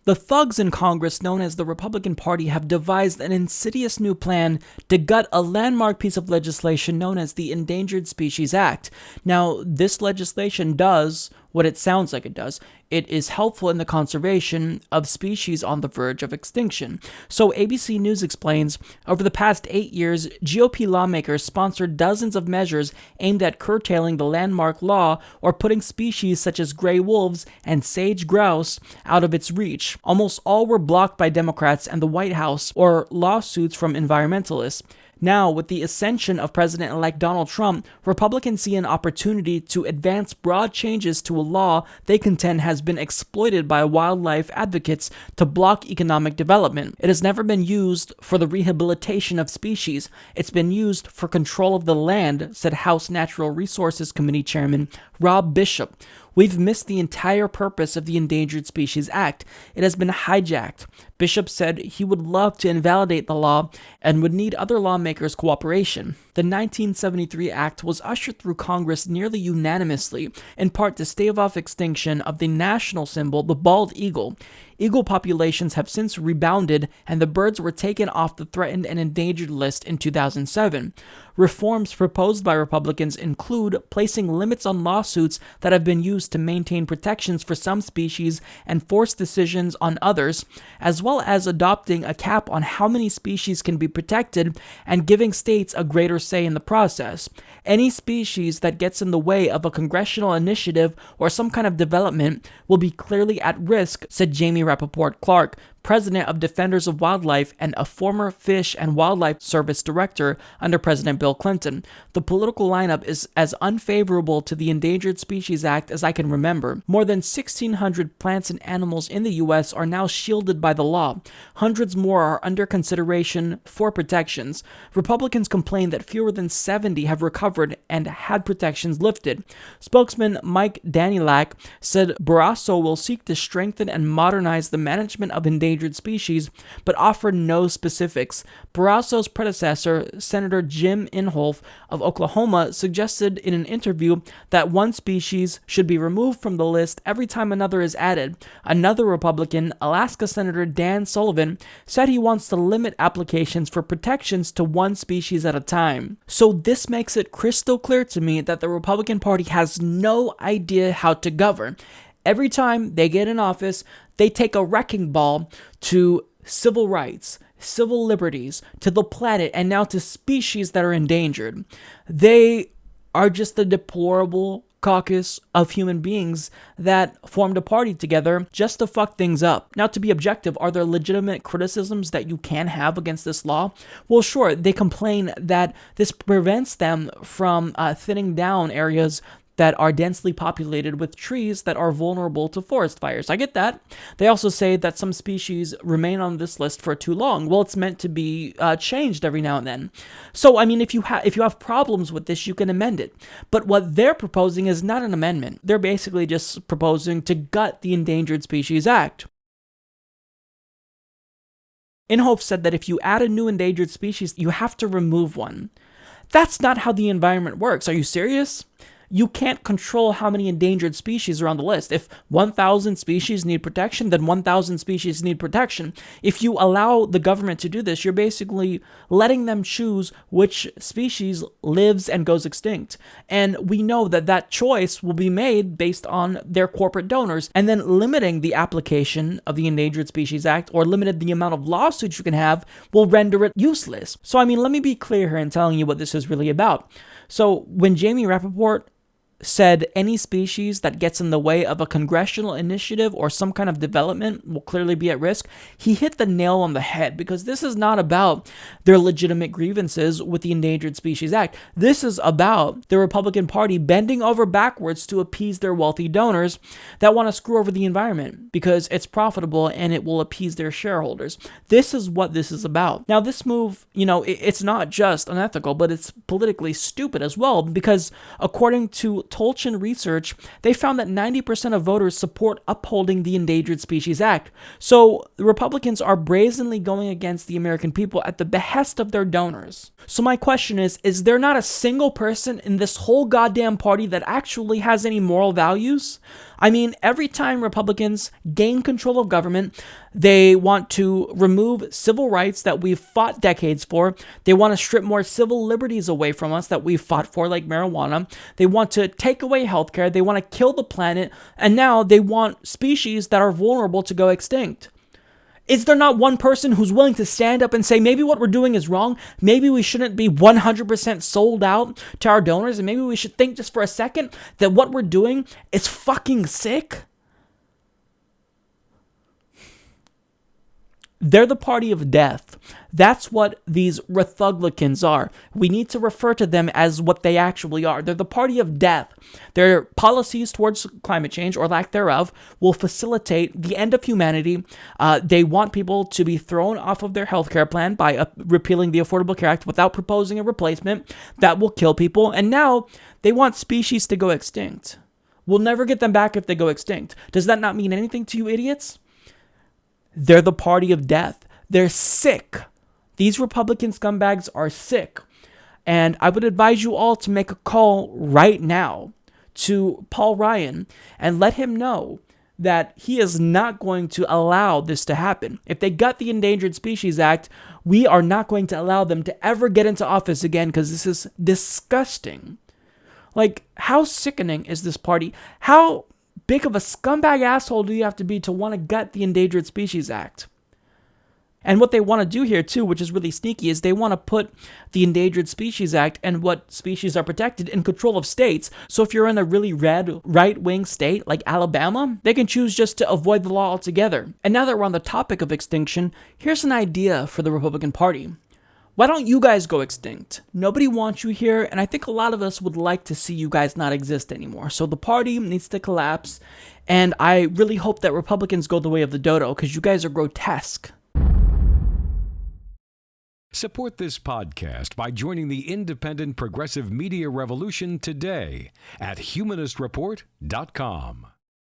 The thugs in Congress known as the Republican Party have devised an insidious new plan to gut a landmark piece of legislation known as the Endangered Species Act. Now, this legislation does what it sounds like it does. It is helpful in the conservation of species on the verge of extinction. So ABC News explains, over the past 8 years, GOP lawmakers sponsored dozens of measures aimed at curtailing the landmark law or putting species such as gray wolves and sage grouse out of its reach. Almost all were blocked by Democrats and the White House or lawsuits from environmentalists. Now, with the ascension of President-elect Donald Trump, Republicans see an opportunity to advance broad changes to a law they contend has been exploited by wildlife advocates to block economic development. It has never been used for the rehabilitation of species. It's been used for control of the land, said House Natural Resources Committee Chairman Rob Bishop. We've missed the entire purpose of the Endangered Species Act. It has been hijacked. Bishop said he would love to invalidate the law and would need other lawmakers' cooperation. The 1973 Act was ushered through Congress nearly unanimously, in part to stave off extinction of the national symbol, the bald eagle. Eagle populations have since rebounded, and the birds were taken off the threatened and endangered list in 2007. Reforms proposed by Republicans include placing limits on lawsuits that have been used to maintain protections for some species and force decisions on others, as well as adopting a cap on how many species can be protected and giving states a greater say in the process. Any species that gets in the way of a congressional initiative or some kind of development will be clearly at risk, said Jamie Rappaport Clark, president of Defenders of Wildlife and a former Fish and Wildlife Service director under President Bill Clinton. The political lineup is as unfavorable to the Endangered Species Act as I can remember. More than 1,600 plants and animals in the U.S. are now shielded by the law. Hundreds more are under consideration for protections. Republicans complain that fewer than 70 have recovered and had protections lifted. Spokesman Mike Danilak said Barrasso will seek to strengthen and modernize the management of endangered species, but offered no specifics. Barrasso's predecessor, Senator Jim Inhofe of Oklahoma, suggested in an interview that one species should be removed from the list every time another is added. Another Republican, Alaska Senator Dan Sullivan, said he wants to limit applications for protections to one species at a time. So this makes it crystal clear to me that the Republican Party has no idea how to govern. Every time they get in office, they take a wrecking ball to civil rights, civil liberties, to the planet, and now to species that are endangered. They are just a deplorable caucus of human beings that formed a party together just to fuck things up. Now, to be objective, are there legitimate criticisms that you can have against this law? Well, sure, they complain that this prevents them from thinning down areas that are densely populated with trees that are vulnerable to forest fires. I get that. They also say that some species remain on this list for too long. Well, it's meant to be changed every now and then. So, I mean, if you have problems with this, you can amend it. But what they're proposing is not an amendment. They're basically just proposing to gut the Endangered Species Act. Inhofe said that if you add a new endangered species, you have to remove one. That's not how the environment works. Are you serious? You can't control how many endangered species are on the list. If 1,000 species need protection, then 1,000 species need protection. If you allow the government to do this, you're basically letting them choose which species lives and goes extinct. And we know that that choice will be made based on their corporate donors. And then limiting the application of the Endangered Species Act or limited the amount of lawsuits you can have will render it useless. So, I mean, let me be clear here in telling you what this is really about. So, when Jamie Rappaport said any species that gets in the way of a congressional initiative or some kind of development will clearly be at risk, he hit the nail on the head, because this is not about their legitimate grievances with the Endangered Species Act. This is about the Republican Party bending over backwards to appease their wealthy donors that want to screw over the environment because it's profitable and it will appease their shareholders. This is what this is about. Now, this move, it's not just unethical, but it's politically stupid as well, because according to Tolchin research, they found that 90% of voters support upholding the Endangered Species Act. So the Republicans are brazenly going against the American people at the behest of their donors. So my question is there not a single person in this whole goddamn party that actually has any moral values? I mean, every time Republicans gain control of government, they want to remove civil rights that we've fought decades for. They want to strip more civil liberties away from us that we've fought for, like marijuana. They want to take away healthcare. They want to kill the planet. And now they want species that are vulnerable to go extinct. Is there not one person who's willing to stand up and say, maybe what we're doing is wrong? Maybe we shouldn't be 100% sold out to our donors, and maybe we should think just for a second that what we're doing is fucking sick? They're the party of death. That's what these Republicans are. We need to refer to them as what they actually are. They're the party of death. Their policies towards climate change, or lack thereof, will facilitate the end of humanity. They want people to be thrown off of their healthcare plan by repealing the Affordable Care Act without proposing a replacement. That will kill people. And now they want species to go extinct. We'll never get them back if they go extinct. Does that not mean anything to you idiots? They're the party of death. They're sick. These Republican scumbags are sick. And I would advise you all to make a call right now to Paul Ryan and let him know that he is not going to allow this to happen. If they gut the Endangered Species Act, we are not going to allow them to ever get into office again because this is disgusting. Like, how sickening is this party? How big of a scumbag asshole do you have to be to want to gut the Endangered Species Act? And what they want to do here, too, which is really sneaky, is they want to put the Endangered Species Act and what species are protected in control of states. So if you're in a really red, right-wing state like Alabama, they can choose just to avoid the law altogether. And now that we're on the topic of extinction, here's an idea for the Republican Party. Why don't you guys go extinct? Nobody wants you here, and I think a lot of us would like to see you guys not exist anymore. So the party needs to collapse, and I really hope that Republicans go the way of the dodo, because you guys are grotesque. Support this podcast by joining the independent progressive media revolution today at humanistreport.com.